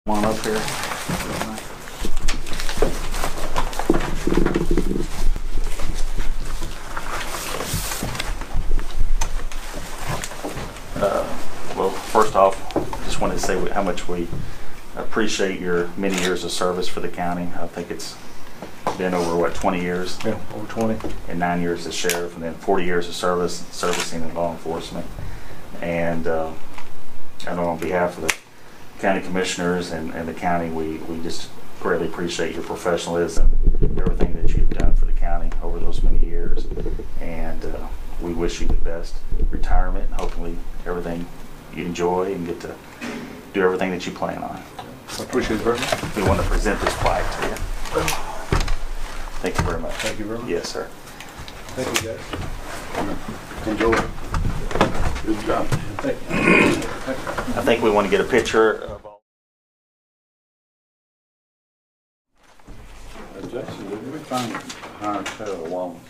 Come on up here. Well, first off, just wanted to say how much we appreciate your many years of service for the county. I think it's been over, what, 20 years? Yeah, over 20. And 9 years as sheriff, and then 40 years of servicing in law enforcement. And I know on behalf of the county commissioners and the county, we just greatly appreciate your professionalism, everything that you've done for the county over those many years. And we wish you the best retirement. Hopefully everything you enjoy and get to do everything that you plan on. I appreciate it very much. We want to present this plaque to you. Thank you very much. Thank you very much. Yes, sir. Thank you, guys. Enjoy it. Good job. Thank you. I think we want to get a picture of all. Jackson, did we find higher tail Wallace?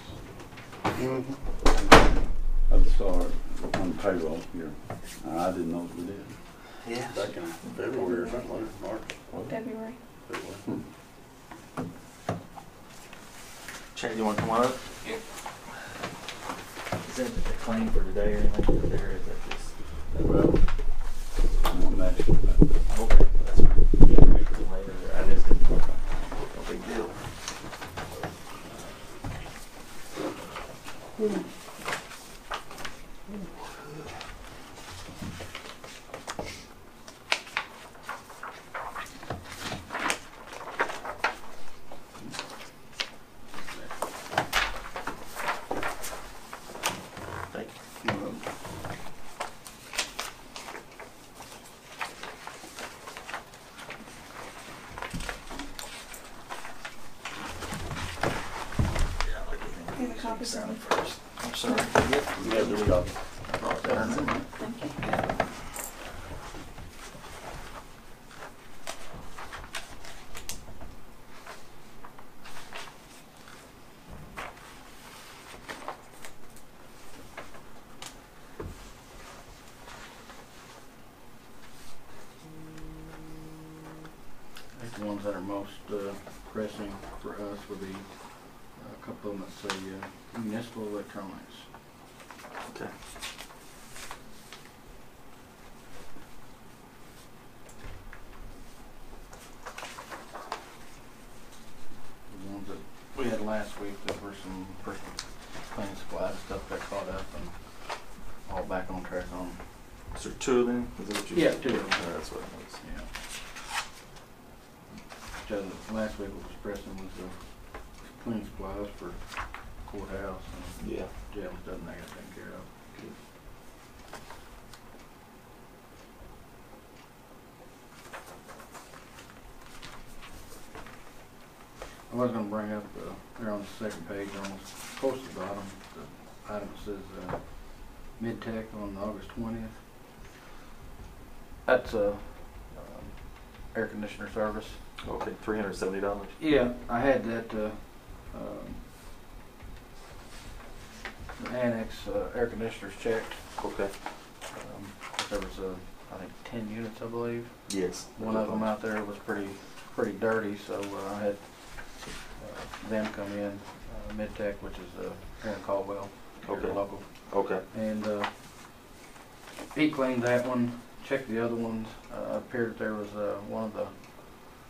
I saw it on payroll here. I didn't know we did. Yeah. Back in February or something, like March. February. Chad, you want to come on up? Yeah. Is that the claim for today or anything over there? Is that just? Well, I'm on that. Okay, that's fine. Yeah, make it later. I just didn't. No big deal. Thank you. You have a copy for me? First. I'm sorry. Yeah, there we go. Thank you. I think the ones that are most pressing for us would be a couple of them that say municipal electronics. Okay. The ones that we had last week, there were some personal cleaning supplies stuff that caught up and all back on track on. Is there two of them? Is that what you Yeah, said? two. That's what it was. Yeah. Just last week what was pressing was the cleaning supplies for courthouse and Yeah. jail and stuff, and they got taken care of. I was going to bring up, there on the second page, almost close to the bottom, the item that says mid-tech on August 20th. That's air conditioner service. Okay, $370. Yeah, I had that the annex air conditioners checked. Okay. There was I think 10 units, I believe. Yes. One of them out there was pretty dirty, so I had them come in, Mid-Tech, which is here in Caldwell, here Okay. local. Okay. And he cleaned that one, checked the other ones. Appeared that there was one of the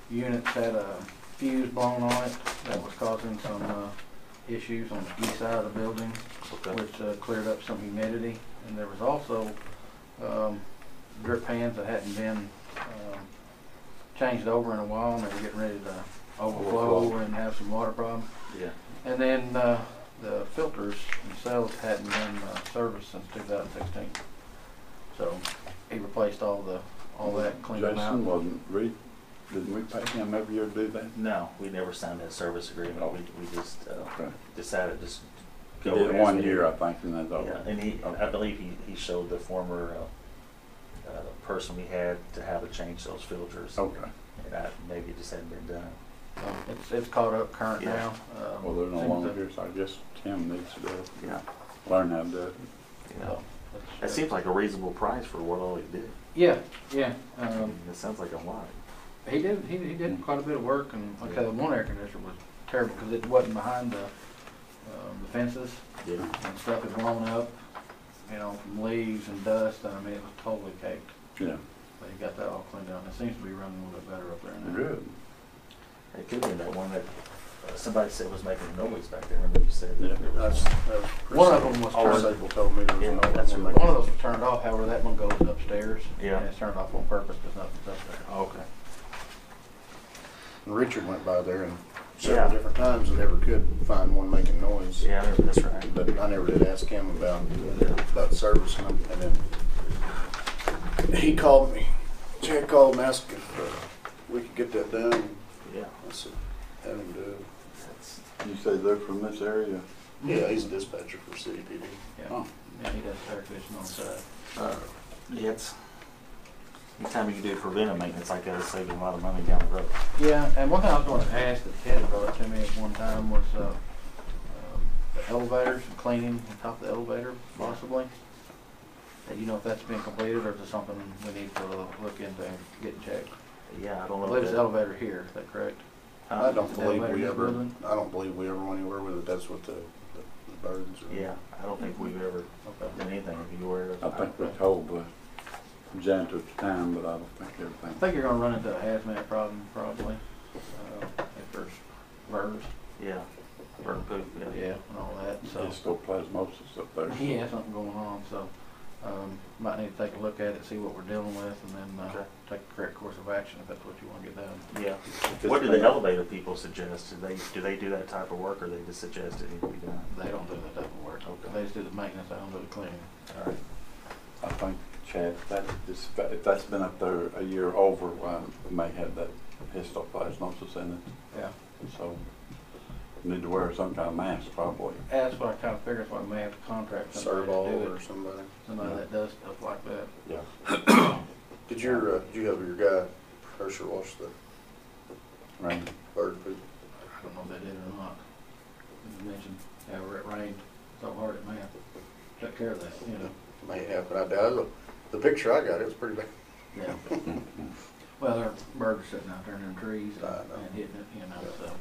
units had a fuse blown on it that was causing some issues on the east side of the building, Okay. which cleared up some humidity. And there was also drip pans that hadn't been changed over in a while, and they were getting ready to overflow and have some water problems. Yeah. And then the filters themselves hadn't been serviced since 2016. So he replaced all that, cleaned them out. Jason wasn't didn't we pay him every year to do that? No, we never signed that service agreement. Oh. We just Okay. decided to just He go did as 1 we year, did. I think, and that's all. Yeah, and I believe he showed the former person we had to how to change those filters. Okay. And maybe it just hadn't been done. It's caught up current Yeah. now. Well, they're no seems longer to- here, so I guess Tim needs to Yeah. learn how to do it. You know, that seems like a reasonable price for what all he did. Yeah, yeah. I mean, it sounds like a lot. He did quite a bit of work, and like I said, the one air conditioner was terrible because it wasn't behind the fences Yeah. and stuff had blown up, you know, from leaves and dust. And I mean, it was totally caked. Yeah. But he got that all cleaned out. And it seems to be running a little bit better up there now. Good. It could be that one that somebody said was making a noise back there. Remember you said that? Yeah. there was One of them was Chris turned. Sable told me there was Yeah, no. that's one right. One of those was turned off. However, that one goes upstairs. Yeah. And it's turned off on purpose because nothing's up there. Okay. And Richard went by there and several Yeah. different times and never could find one making noise. Yeah, that's right. But I never did ask him about servicing them. And then he called me. Chad called and asked if we could get that done. Yeah. I said, have him do it. That's, You say they're from this area? Yeah, he's a dispatcher for City PD. Yeah. Oh. Yeah, he does air conditioning on the side. yeah, it's, anytime you can do preventive maintenance like that, it's saving a lot of money down the road. Yeah, and one thing I was going to ask that Ted had brought up to me at one time was the elevators and cleaning on top of the elevator, possibly. And you know if that's been completed, or is it something we need to look into and get checked? Yeah, I I don't know. believe if it's that- the elevator here, is that correct? I don't The believe elevator we in this ever. building? I don't believe we ever went anywhere with it. That's what the birds. Are. Yeah, I don't think we've ever Okay. done anything. If you were, I think we told the janitor at the time, but I don't think I everything. think you're going to run into a hazmat problem probably if there's birds. yeah, burn poop. Yeah, and all that. So Histoplasmosis up there. yeah, something going on. So might need to take a look at it, see what we're dealing with, and then Okay. take the correct course of action if that's what you want to get done. Yeah. What do the elevator people suggest? Do they do that type of work, or they just suggest it need to be done? They don't do that type of work. Okay. They just do the maintenance. They don't do the cleaning. All right. I think, Chad, if that's been up there a year over, we may have that histoplasmosis in it. Yeah. So we need to wear some kind of mask probably. That's what I kind of figured. That's why we may have to contract somebody to do Servo or it. somebody. Somebody that does stuff like that. Yeah. Did your did you have your guy pressure wash the Right. bird poop? I don't know if they did or not. You mentioned however it rained so hard it may have took care of that, you know. May happen. I doubt. The picture I got, it was pretty bad. Yeah. Mm-hmm. Well, there are birds sitting out there in the trees I know. and hitting it, you know, so.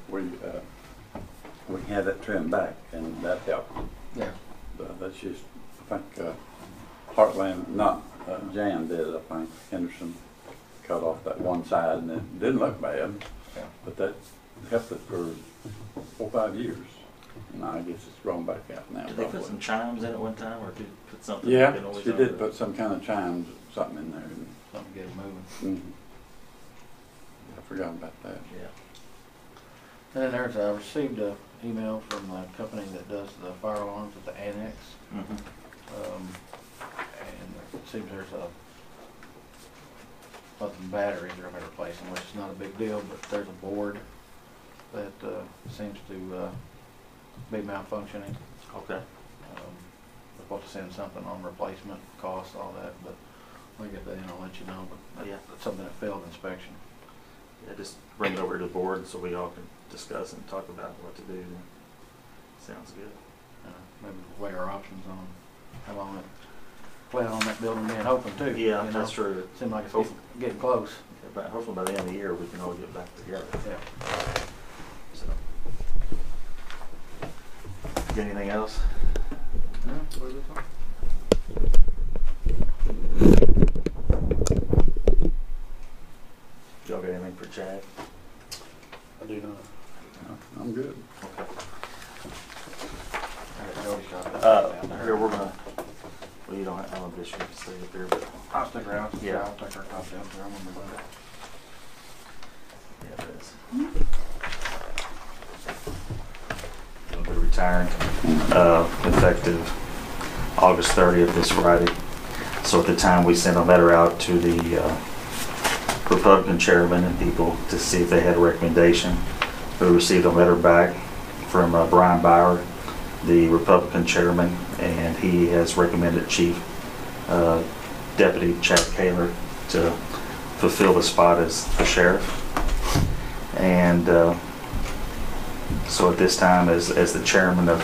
We had that trimmed back and that helped. Yeah. That's just, I think, Heartland, not Jan did, I think, Henderson cut off that one side and it didn't look bad, Yeah. but that helped it for 4 or 5 years. And I guess it's grown back out now. Did they put probably. some chimes in at one time, or did put something? Yeah, that always she on did the- put some kind of chimes, something in there. Something to get it moving. I forgot about that. Yeah. And then I received an email from the company that does the fire alarms at the annex. Mm-hmm. And it seems there's some batteries they're going to replace them, which is not a big deal, but there's a board that seems to be malfunctioning. Okay. We're supposed to send something on replacement costs, all that, but when I get that in, I'll let you know. But Yeah. it's something that failed inspection. Yeah, just bring it over to the board so we all can discuss and talk about what to do. Then. Sounds good. Maybe weigh our options on how long it plan on that building being open too. Yeah, you that's know? true. Seems like it's Hopefully- getting close. But hopefully by the end of the year we can all get back together. Yeah. So. Got anything else? No, what is it? Y'all got anything for Chad? I do not. I'm good. Okay. I got Jody shot that down there. Here we're gonna. Well, you don't. I don't guess you have to stay up here, but I'll stick around. Yeah. I'll take our copy out there. I'm gonna move it. yeah, it is. He'll be retiring effective August 30th, this Friday. So at the time we sent a letter out to the Republican chairman and people to see if they had a recommendation. We received a letter back from Brian Bauer, the Republican chairman, and he has recommended Chief Deputy Chad Kaler to fulfill the spot as the sheriff. And so at this time, as the chairman of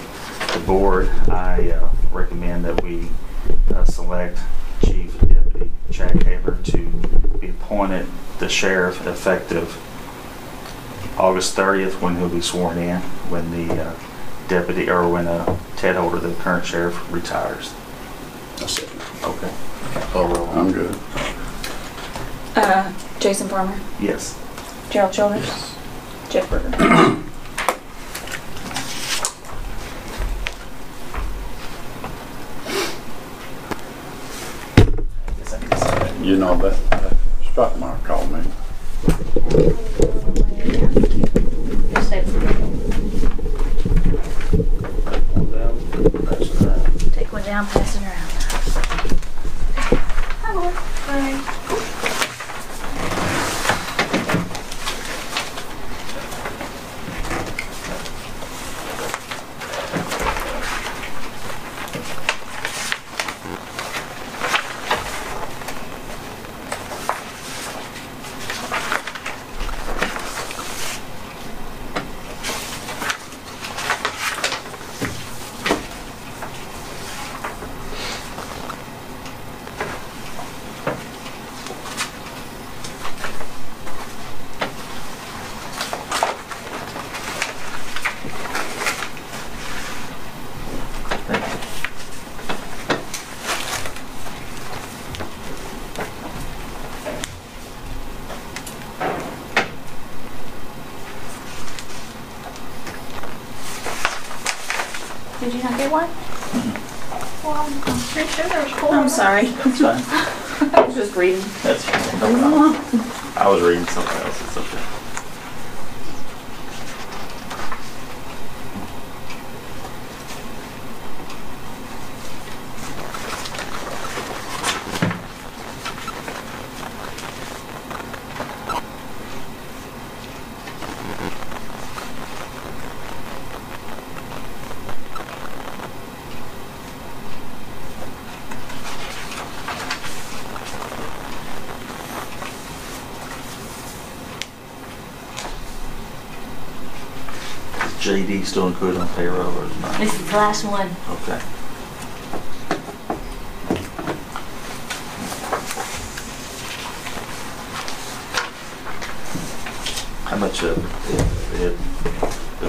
the board, I recommend that we select Chief Deputy Chad Kaler to be appointed the sheriff effective August 30th, when he'll be sworn in, when the deputy, or when Ted Holder, the current sheriff, retires. That's it. Okay. Call roll. I'm good. Jason Farmer, Yes. Gerald Childers, Jeff Berger. You know that Struckmeyer called me. Take one down, pass it around. Hi, Lord. Hi. Did you not get one? Well, I'm pretty sure there was four. I'm sorry. That's fine. I was just reading. That's fine. No problem. I was reading something else. It's okay. JD still included on payroll or not? This is the last one. Okay. How much of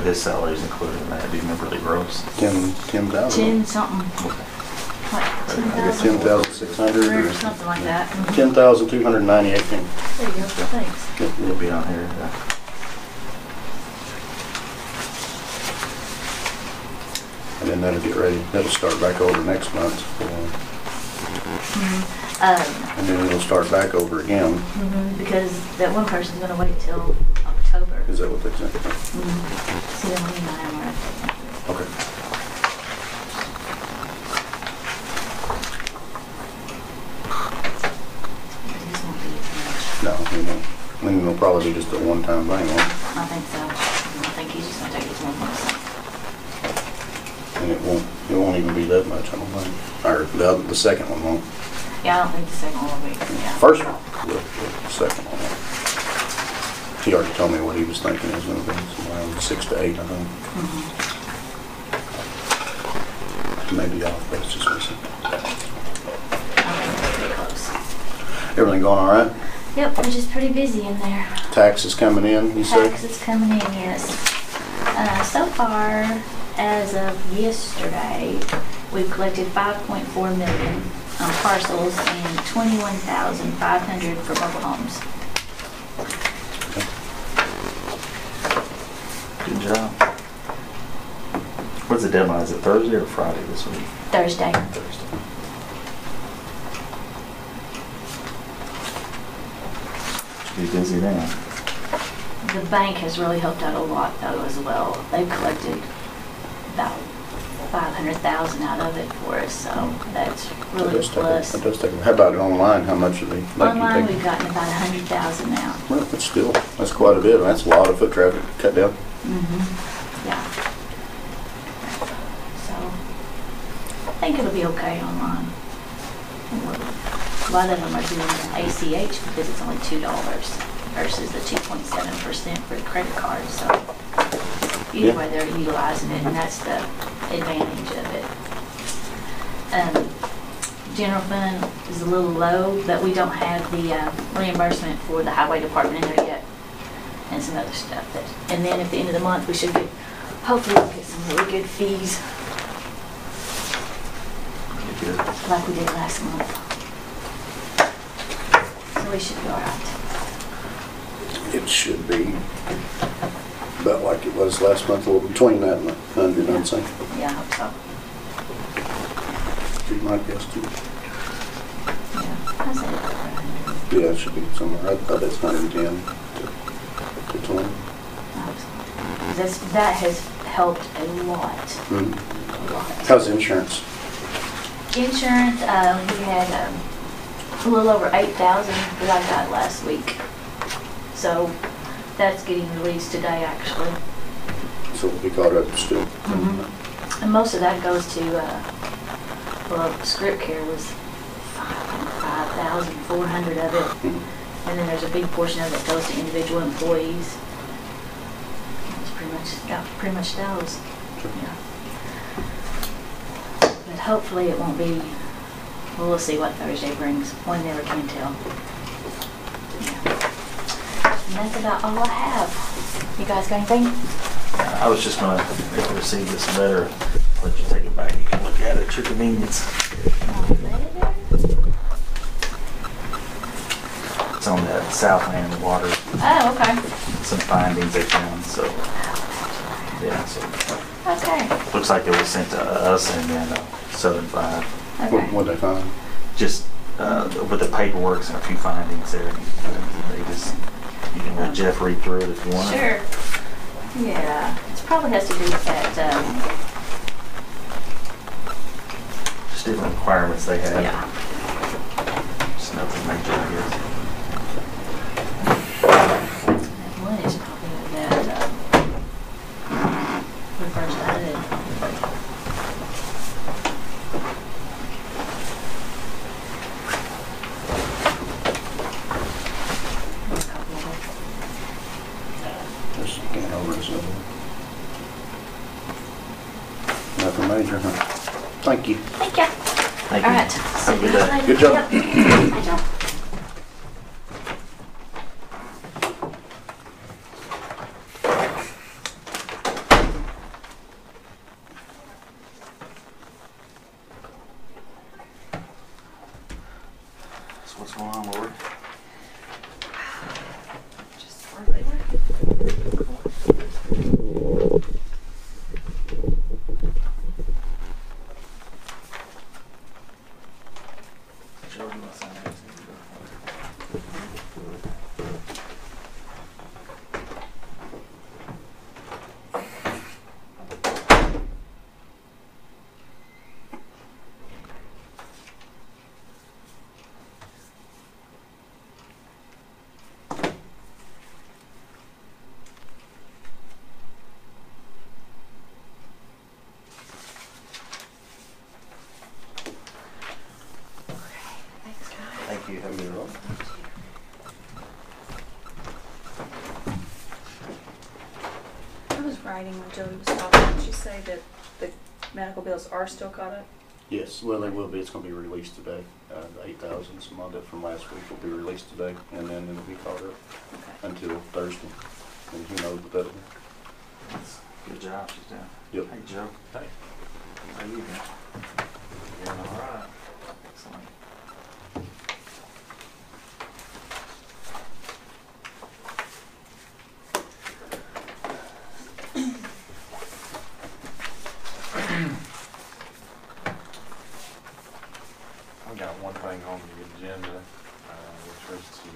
his salary is included in that? Do you remember the gross? 10,000. 10 something. Okay. What, I guess 10,600 or or something like that. 10,298. There you go. Thanks. It'll be on here. And then that'll get ready. That'll start back over next month. And then it'll start back over again. Because that one person's going to wait till October. Is that what they think? See, then we and I are Okay. This won't be much. No, you know, I mean, it'll probably be just a one-time thing, won't it? I think so. I think he's just going to take his 1 month. And it won't even be that much, I don't think. Or the second one won't. Yeah, I don't think the second one will be. Yeah. First one, the second one won't. He already told me what he was thinking it was gonna be, somewhere around 6 to 8, I think. Maybe off, but it's just missing. I think it's pretty close. Everything going all right? Yep, we're just pretty busy in there. Taxes coming in, you said? Taxes coming in, yes. So far, as of yesterday, we've collected 5.4 million on parcels and 21,500 for mobile homes. Good job. What's the deadline? Is it Thursday or Friday this week? Thursday. Thursday. Should be busy then. The bank has really helped out a lot though as well. They've collected about 500,000 out of it for us, so that's really a plus. That does take, how about online? How much are they? Online, we've gotten about 100,000 now. Well, that's still, that's quite a bit. That's a lot of foot traffic cut down. Yeah. So, I think it'll be okay online. A lot of them are doing the ACH because it's only $2 versus the 2.7% for the credit card. So, either way, they're utilizing it, and that's the advantage of it. general fund is a little low, but we don't have the reimbursement for the highway department in there yet, and some other stuff. And then at the end of the month, we should get, hopefully we'll get some really good fees Good. like we did last month. So we should be all right. It should be about like it was last month, or between that and 100, I'd say. Yeah, I hope so. Be my guess too. Yeah, I said it over 100. Yeah, it should be somewhere. I bet it's 110 to 20. I hope so. That has helped a lot. Mhm. A lot. How's insurance? Insurance, we had a little over 8,000 that I got last week. So that's getting released today, actually. So we caught up still. And most of that goes to, well, script care was 5,400 of it. Mhm. And then there's a big portion of it goes to individual employees. It's pretty much those. Yeah. But hopefully it won't be, well, we'll see what Thursday brings. One never can tell. Yeah. And that's about all I have. You guys got anything? I was just gonna, if you receive this letter, let you take it back. You can look at it at your convenience. It's on that Southland water, Oh, okay. some findings they found, so, yeah, so. Okay. Looks like it was sent to us and then Southern Five. Okay. What'd they find? Just with the paperwork and a few findings there. They just, you can let Jeff read through it if you want. Sure. Yeah. It probably has to do with that, Just different requirements they have. yeah. Just nothing major, I guess. One is probably that, we first added. There's a couple of them. Just scan over it, so. Nothing major, huh? Thank you. Thank you. Thank All you. right. Have a good day. Good job. Yep. Good job. So what's going on, Lord? Just work. Joe, you want to sign that? Thanks, guys. Thank you. Have a good one. I was writing when Jody was talking. Did you say that the medical bills are still caught up? Yes, well, they will be. It's gonna be released today. The 8,000, some of it from last week will be released today, and then it'll be caught up Okay. until Thursday. And who knows what that'll be. Good job, she's doing. Yep. Hey, Joe. Hey. How you doing? Doing all right. Excellent. I've got one thing on the agenda, which was to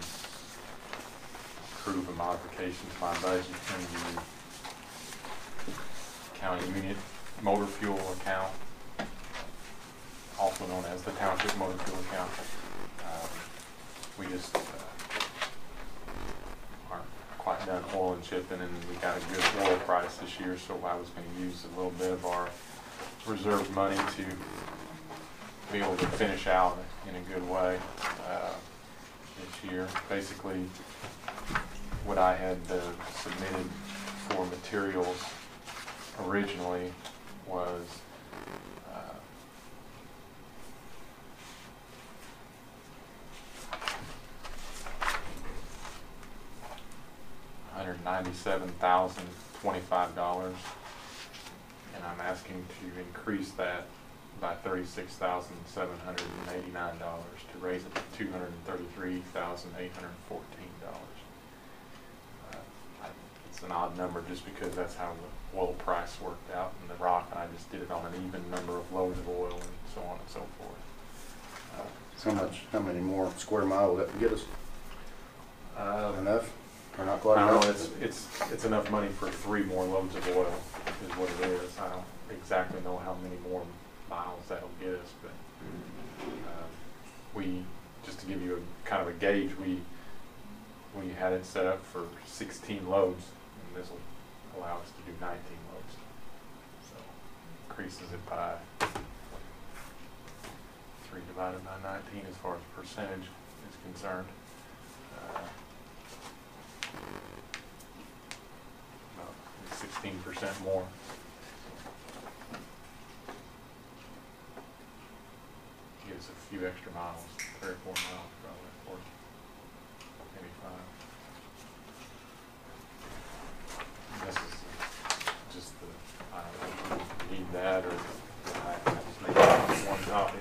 approve a modification to my budget in the county unit motor fuel account, also known as the township motor fuel account. We just aren't quite done oil and shipping, and we got a good oil price this year, so I was going to use a little bit of our reserve money to be able to finish out in a good way this year. Basically, what I had submitted for materials originally was $97,025, and I'm asking to increase that by $36,789 to raise it to $233,814. It's an odd number just because that's how the oil price worked out in the rock, and I just did it on an even number of loads of oil and so on and so forth. How many more square mile will that get us? Enough? Or not quite I don't know, enough? it's enough money for 3 more loads of oil is what it is. I don't exactly know how many more miles that'll get us, but we, just to give you a kind of a gauge, we had it set up for 16 loads, and this will allow us to do 19 loads. So increases it by 3 divided by 19 as far as percentage is concerned. About 16% more. Gives a few extra miles, 3 or 4 miles probably, or maybe 5. This is just the, I don't know if you need that or I just make one copy.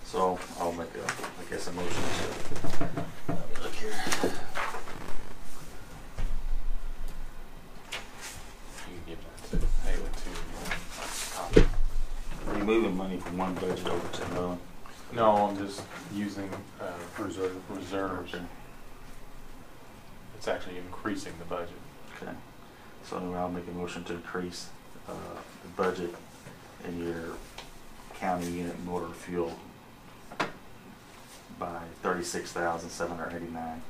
So I'll make a, I guess, a motion to, look here. You can give that to Ayla too. Copy. Are you moving money from one budget over to another? No, I'm just using reserves. Okay. It's actually increasing the budget. Okay. So I'll make a motion to increase the budget in your county unit motor fuel by $36,789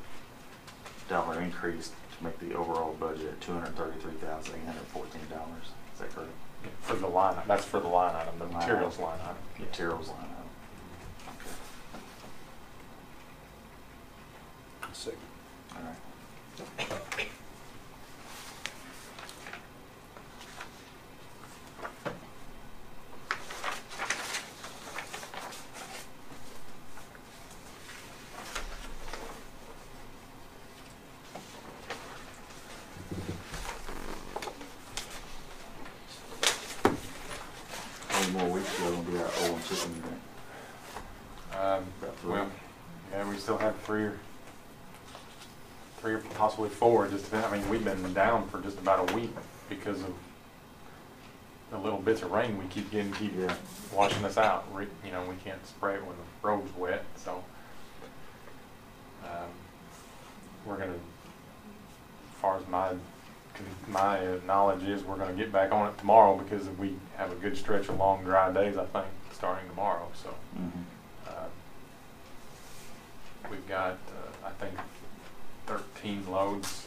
increase to make the overall budget $233,814. Is that correct? For the line, that's for the line item, the materials line item. Materials line item. Okay. Second. All right. How many more weeks ago will be our old chicken event? About 3. Well, yeah, we still have 3 or possibly 4. Just depending. I mean, we've been down for just about a week because of the little bits of rain we keep getting, washing us out. You know, we can't spray it when the road's wet, so we're gonna, as far as my knowledge is, we're gonna get back on it tomorrow because we have a good stretch of long dry days, I think, starting tomorrow. So we've got, I think, 13 loads.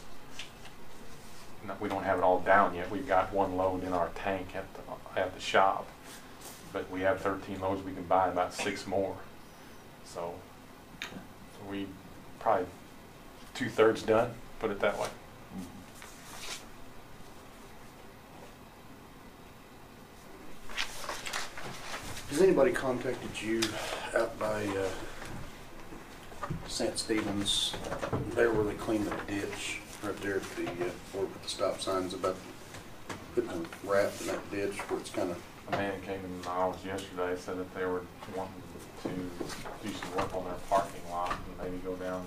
No, we don't have it all down yet. We've got 1 load in our tank at the shop, but we have 13 loads. We can buy about 6 more. So we probably 2/3 done. Put it that way. Has anybody contacted you out by St. Stephen's, there where they clean the ditch, right there at the, where the stop signs, about putting a wrap in that ditch where it's kind of... A man came in my office yesterday, said that they were wanting to do some work on their parking lot and maybe go down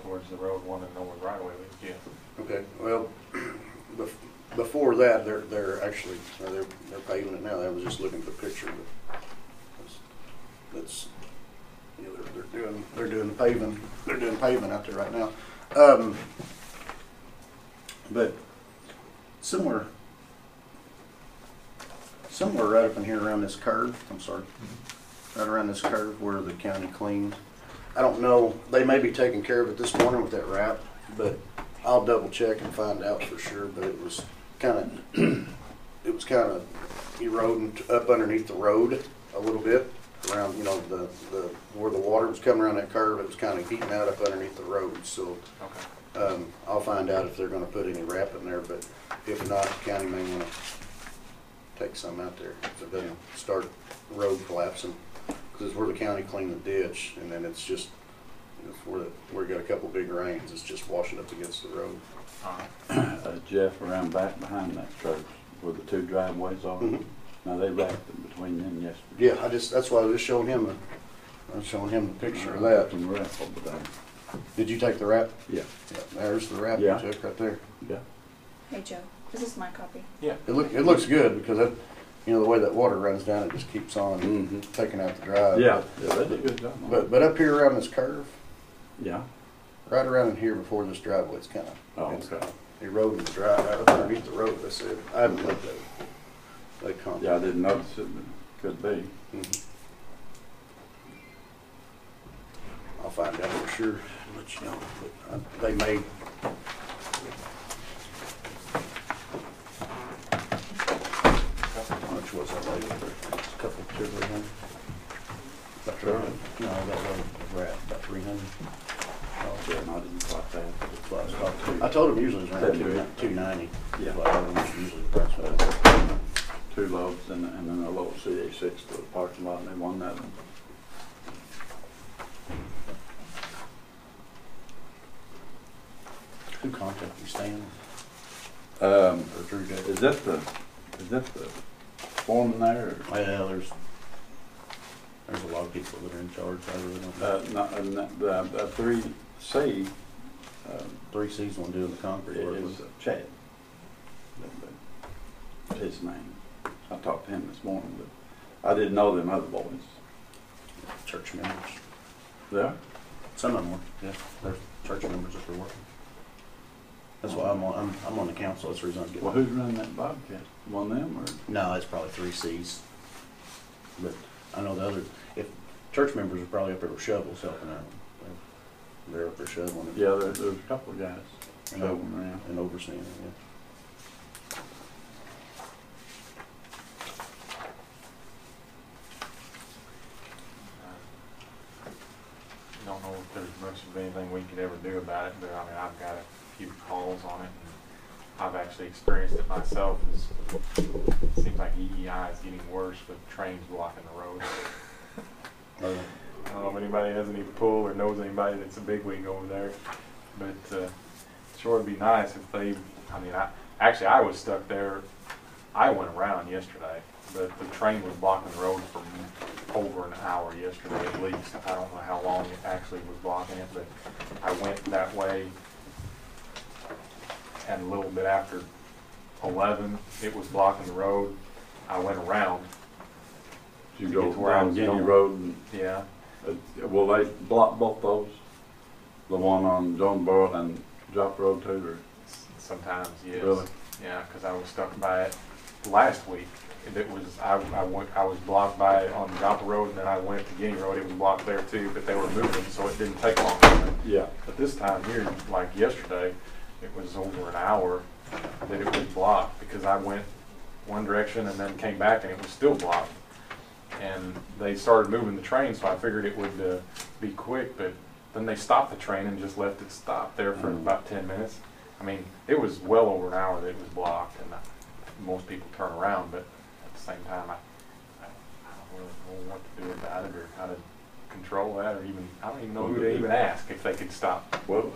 towards the road, wanting to know what right away we get. Okay, well, before that, they're actually, they're paving it now. I was just looking at the picture, but that's, you know, they're doing the paving. They're doing paving out there right now. But somewhere right up in here around this curve, right around this curve where the county cleaned. I don't know, they may be taking care of it this morning with that wrap, but I'll double check and find out for sure. But it was kind of eroding up underneath the road a little bit around, you know, the where the water was coming around that curve. It was kind of heating out up underneath the road. So I'll find out if they're going to put any wrap in there. But if not, the county may want to take some out there if it doesn't start the road collapsing. Because it's where the county cleaned the ditch, and then it's just, it's where got a couple big rains, it's just washing up against the road. Jeff around back behind that church where the two driveways are. Mhm. Now they wrapped them between them yesterday. Yeah, that's why I was just showing him the picture of that. Some wrap over there. Did you take the wrap? Yeah. Yeah, there's the wrap you Yeah. took right there. Yeah. Hey, Joe, this is my copy. It looks good because that, you know, the way that water runs down, it just keeps on Mhm. taking out the drive. Yeah, yeah, they did a good job. on it. But up here around this curve, Yeah. right around in here before this driveway, it's kind Oh, of okay. eroding the drive right up underneath the road. I said, I haven't looked at it. They come. Yeah, I didn't notice it, but it could be. Mhm. I'll find out for sure, let you know. But they may. How much was that lady? A couple, 200-300? About 300? No, that was right, about 300. Yeah, and I didn't quite that. That's what I was talking to. I told him usually it's around 290. Yeah. But I don't know usually the price was. 2 loads and then a load of CA6 for the parking lot, and they won that one. Who contacted you, Stan? Or Or Drew did? is that the foreman there? Well, there's a lot of people that are in charge. I really don't know. Or, the 3C 3C's one doing the concrete work. is Chad. That's his name. I talked to him this morning, but I didn't know them other boys. Church members. Yeah? Some of them were, yeah. They're church members that are working. That's why I'm on the council. That's the reason I'm getting. Well, who's running that Bobcat? One of them or? No, it's probably 3C's. But I know the other, if church members are probably up there with shovels helping out. They're up there shoveling it. Yeah, there's a couple of guys And shoveling around. and overseeing it, yeah. Don't know if there's much of anything we could ever do about it, but I mean, I've got a few calls on it, and I've actually experienced it myself. It seems like EEI is getting worse with trains blocking the road. I don't know if anybody has any pull or knows anybody that's a bigwig over there, but sure would be nice if they, I mean, I was stuck there. I went around yesterday, but the train was blocking the road for over an hour yesterday at least. I don't know how long it actually was blocking it, but I went that way, and a little bit after 11, it was blocking the road. I went around. You to go get to where I down was Guinea going. Road and, Yeah. will they block both those? The one on Jonesboro and Drop Road too, or? Sometimes, yes. Really? Yeah, because I was stuck by it last week. It was I was blocked by it on Joppa Road, and then I went to Guinea Road. It was blocked there too, but they were moving, so it didn't take long. Yeah. But this time here, like yesterday, it was over an hour that it was blocked because I went one direction and then came back, and it was still blocked. And they started moving the train, so I figured it would be quick, but then they stopped the train and just left it stop there for about 10 minutes. I mean, it was well over an hour that it was blocked, and most people turn around, but at the same time, I don't really know what to do about it or how to control that, or even, I don't even know who to even ask if they could stop. Well,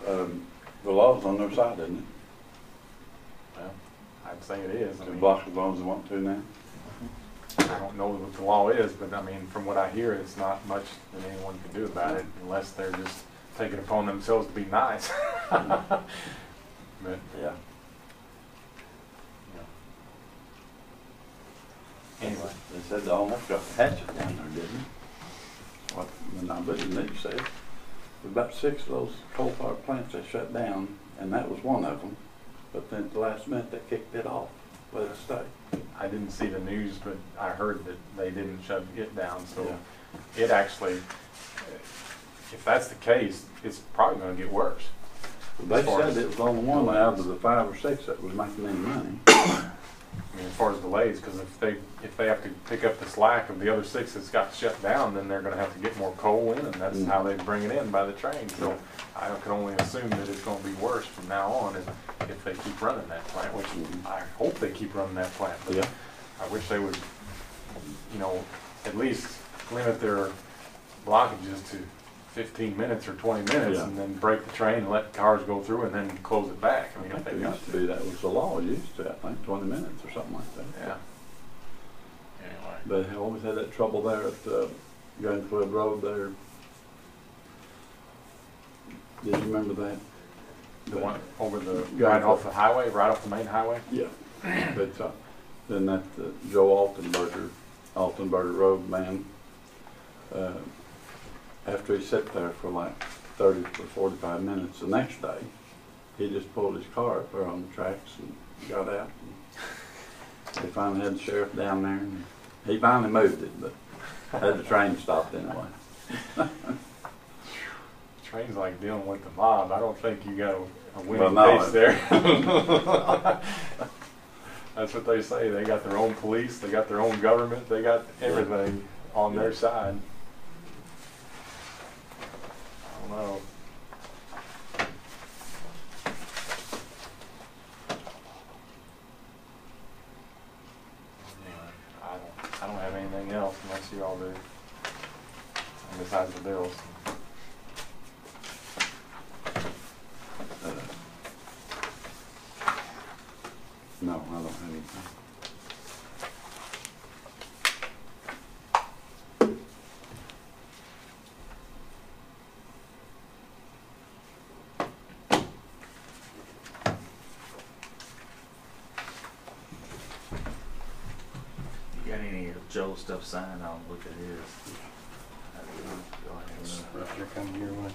the law's on their side, isn't it? Well, I'd say it is. I To mean, block as long as they want to now? I don't know what the law is, but I mean, from what I hear, it's not much that anyone can do about it unless they're just taking it upon themselves to be nice. But, Yeah. anyway, They said they almost got the hatchet down there, didn't they? What, when I believe Nick said, about 6 of those coal-fired plants they shut down, and that was one of them. But then at the last minute, they kicked it off, let it stay. I didn't see the news, but I heard that they didn't shut it down, so Yeah. it actually, if that's the case, it's probably gonna get worse. They As far said as it was the only one out of the 5 or 6 that was making any money. I mean, as far as delays, because if they have to pick up the slack of the other 6 that's got shut down, then they're gonna have to get more coal in, and that's how they bring it in by the train. So I can only assume that it's gonna be worse from now on if they keep running that plant, which I hope they keep running that plant. But Yeah. I wish they would, you know, at least limit their blockages to 15 minutes or 20 minutes Yeah. and then break the train and let cars go through and then close it back. I mean, I if think they it got used to be, that was the law, it used to, I think, 20 minutes or something like that. Yeah. Anyway. But I always had that trouble there at Gainesville Road there. Did you remember that? The one over the, Yeah. right off the highway, right off the main highway? Yeah. But then that Joe Altenberger Road man, after he sat there for like 30 or 45 minutes, the next day, he just pulled his car up there on the tracks and got out. They finally had the sheriff down there, and he finally moved it, but had the train stopped anyway. Train's like dealing with the mob. I don't think you got a winning Well, no. case there. That's what they say. They got their own police, they got their own government, they got everything on their side. I don't know. I don't have anything else unless you all do. And besides the bills. No, I don't have anything. You got any of Joe's stuff signed? I'll look at his. Go ahead. Right here, come your way.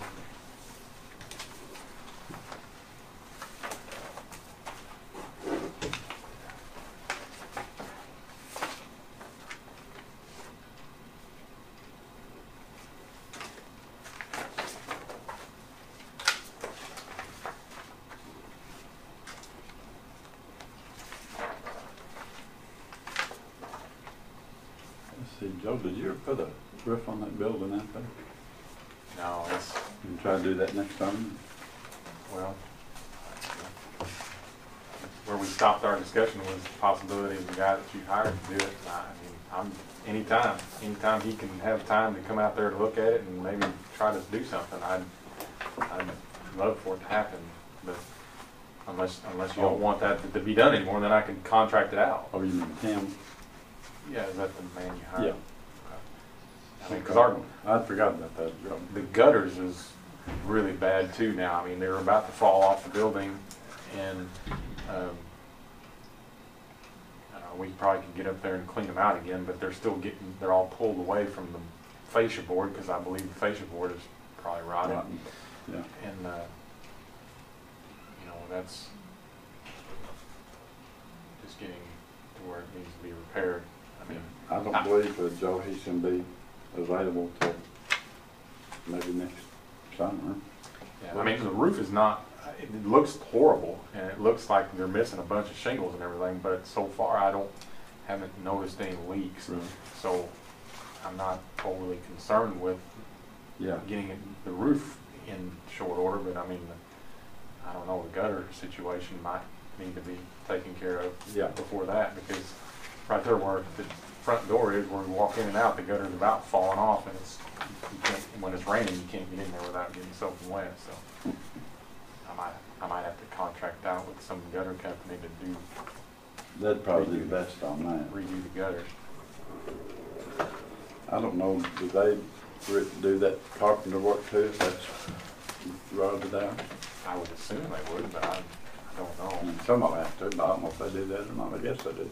Let's see, Joe, did you ever put a roof on that building out there? No, it's, And try to do that next time? well, where we stopped our discussion was the possibility of the guy that you hired to do it. I mean, anytime he can have time to come out there to look at it and maybe try to do something, I'd love for it to happen. But unless you don't want that to be done anymore, then I can contract it out. Oh, you mean Tim? Yeah, is that the man you hired? Yeah. I mean, because I'd forgotten about that, Joe. the gutters is really bad too now. I mean, they're about to fall off the building, and we probably could get up there and clean them out again, but they're all pulled away from the fascia board, because I believe the fascia board is probably rotted. Rotten. Yeah. And, that's just getting to where it needs to be repaired. I mean, I don't believe Joe he's gonna be available till maybe next summer. yeah, I mean, the roof is not, it looks horrible, and it looks like they're missing a bunch of shingles and everything, but so far haven't noticed any leaks. Really? So I'm not overly concerned with Yeah. getting the roof in short order, but I mean, I don't know, the gutter situation might need to be taken care of Yeah. before that, because right there where the front door is, where we walk in and out, the gutter's about falling off, and when it's raining, you can't get in there without getting soaking wet. So I might have to contract out with some gutter company to do That'd probably be best on that. redo the gutters. I don't know, do they do that carpenter work too, if that's rotted out? I would assume they would, but I don't know. I mean, some of them have to, but I don't know if they do that or not. I guess they do.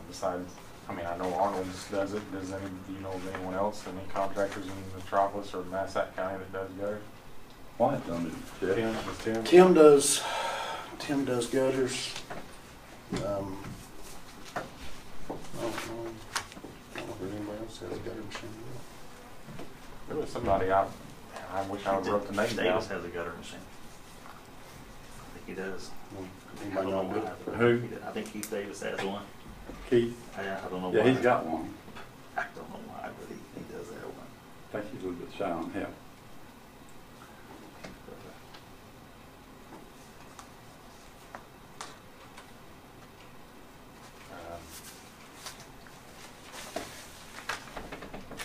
Besides, I mean, I know Arnold's does it. Do you know of anyone else, any contractors in Metropolis or Massac County that does gutters? Why don't it? Tim, was Tim? Tim does gutters. I don't know if anybody else has a gutter machine. There was somebody I wish I would wrote the name down. Davis has a gutter machine. I think he does. I Anybody don't know know why, good? but Who? I think Keith Davis has one. Keith? I don't know Yeah, why. he's got one. I don't know why, but he does have one. I think he's a little bit shy on him.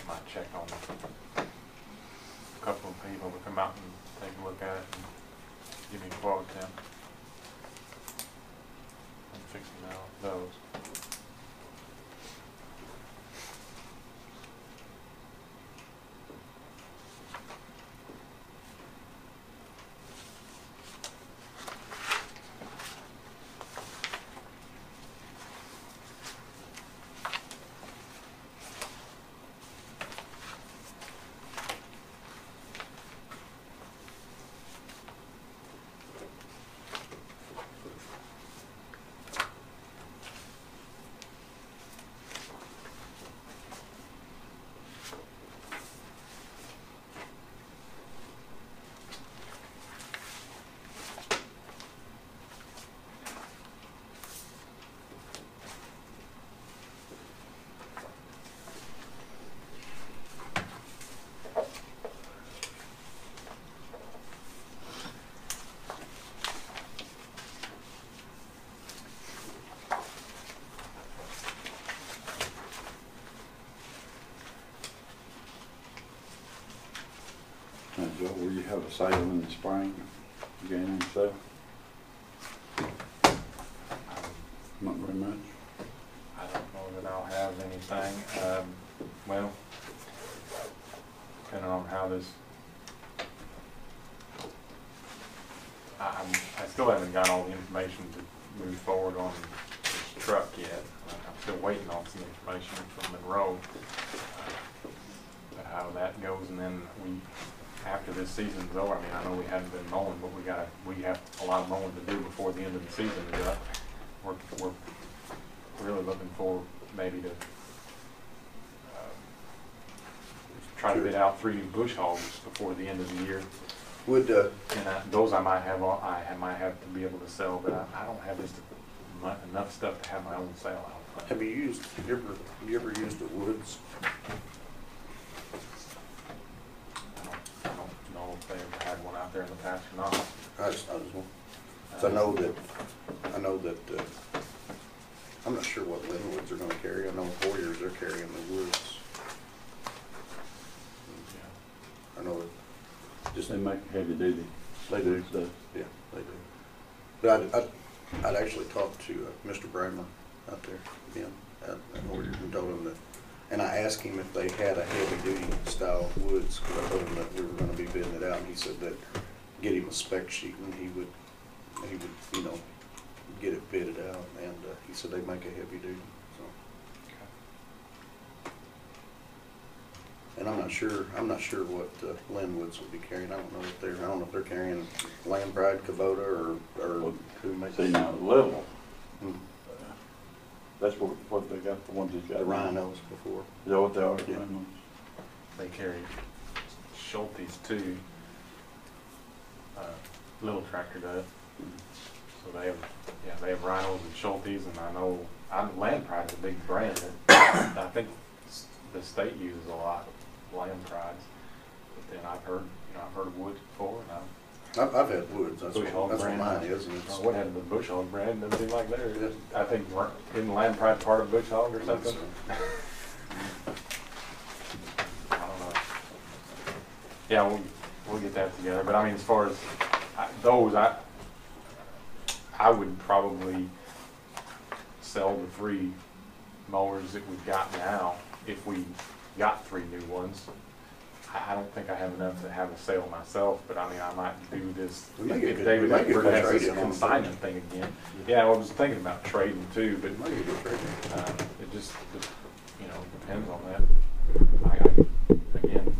Might check on a couple of look at it and give me a quote then. I'm fixing now those. Now, Joe, will you have a sale in the spring, again and stuff? Not very much. I don't know that I'll have anything. Well, depending on how this, I still haven't got all the information to move forward on this truck yet. I'm still waiting on some information from Monroe, but how that goes, and then after this season's over, I mean, I know we haven't been mowing, but we have a lot of mowing to do before the end of the season is up. We're really looking for maybe to try to bid out 3 new bush hogs before the end of the year. Would, And those I might have to be able to sell, but I don't have just enough stuff to have my own sale out. have you ever used the woods? I don't know if they ever had one out there in the past or not. I just want, 'cause I know that, I'm not sure what Linwoods are gonna carry. I know Warriors, they're carrying the woods. I know that, just, They make heavy duty. they do, stuff. yeah, they do. But I'd actually talked to Mr. Bramer out there, again, at Warriors, and told him that, and I asked him if they had a heavy-duty style woods, because I told him that we were gonna be bidding it out, and he said that get him a spec sheet, and he would, you know, get it bidded out, and he said they make a heavy-duty, so. And I'm not sure what Linwoods will be carrying. I don't know if they're carrying Land Pride, Kubota, or who makes See, now, level, Hmm. that's what they got, the ones that got. the Rhinos before. Is that what they are? Yeah. They carry Schulte's too. Little tractor does. So they have Rhinos and Schulte's, and I know Land Pride is a big brand. I think the state uses a lot of Land Prides. But then I've heard of Woods before, and I've had Woods. That's Bush Hog what brand. mine is, and it's. what happened to the Bush Hog brand? Doesn't seem like theirs. Yeah. I think isn't Land Pride part of Bush Hog or something? I don't know. Yeah, we'll get that together. But I mean, as far as those, I would probably sell the 3 mowers that we've got now if we got 3 new ones. I don't think I have enough to have a sale myself, but I mean, I might do this We may get if good- David we may get ever good has this trade-in on them. consignment thing again. Yeah, I was thinking about trading too, but Maybe a good trade. it just depends on that. Again,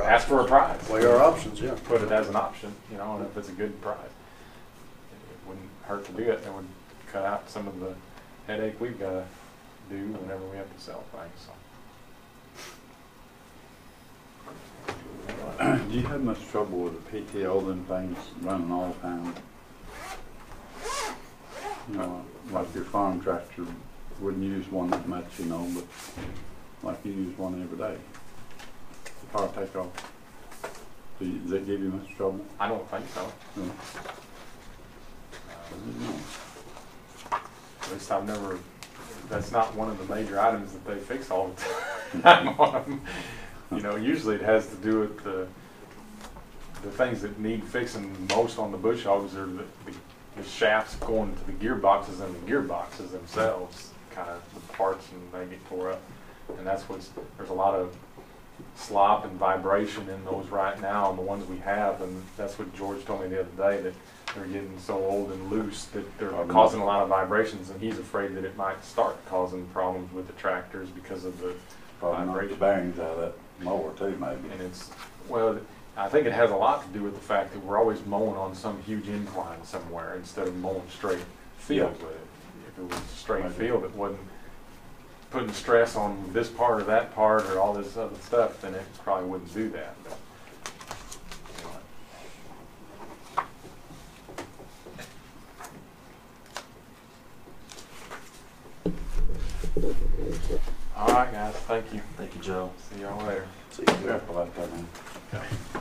ask for a price. Weigh our options, yeah. Put it as an option, and if it's a good price. It wouldn't hurt to do it. It would cut out some of the headache we've got to do whenever we have to sell things. So. Do you have much trouble with the PTO, them things running all the time? You know, like your farm tractor wouldn't use one that much, but like you use one every day. The power takeoff. Does that give you much trouble? I don't think so. No. At least I've never. That's not one of the major items that they fix all the time on them. Usually it has to do with the things that need fixing most on the bush hogs are the shafts going to the gearboxes and the gearboxes themselves, kind of the parts, and they get tore up. And that's there's a lot of slop and vibration in those right now on the ones we have, and that's what George told me the other day, that they're getting so old and loose that they're causing a lot of vibrations, and he's afraid that it might start causing problems with the tractors because of the Probably knock the bearings out of that mower too, maybe. And well, I think it has a lot to do with the fact that we're always mowing on some huge incline somewhere instead of mowing straight field with it. If it was a straight field, it wasn't putting stress on this part or that part or all this other stuff, then it probably wouldn't do that. But, anyway. All right, guys. Thank you. Thank you, Joe. See y'all later. See you. Careful out there, man. Okay.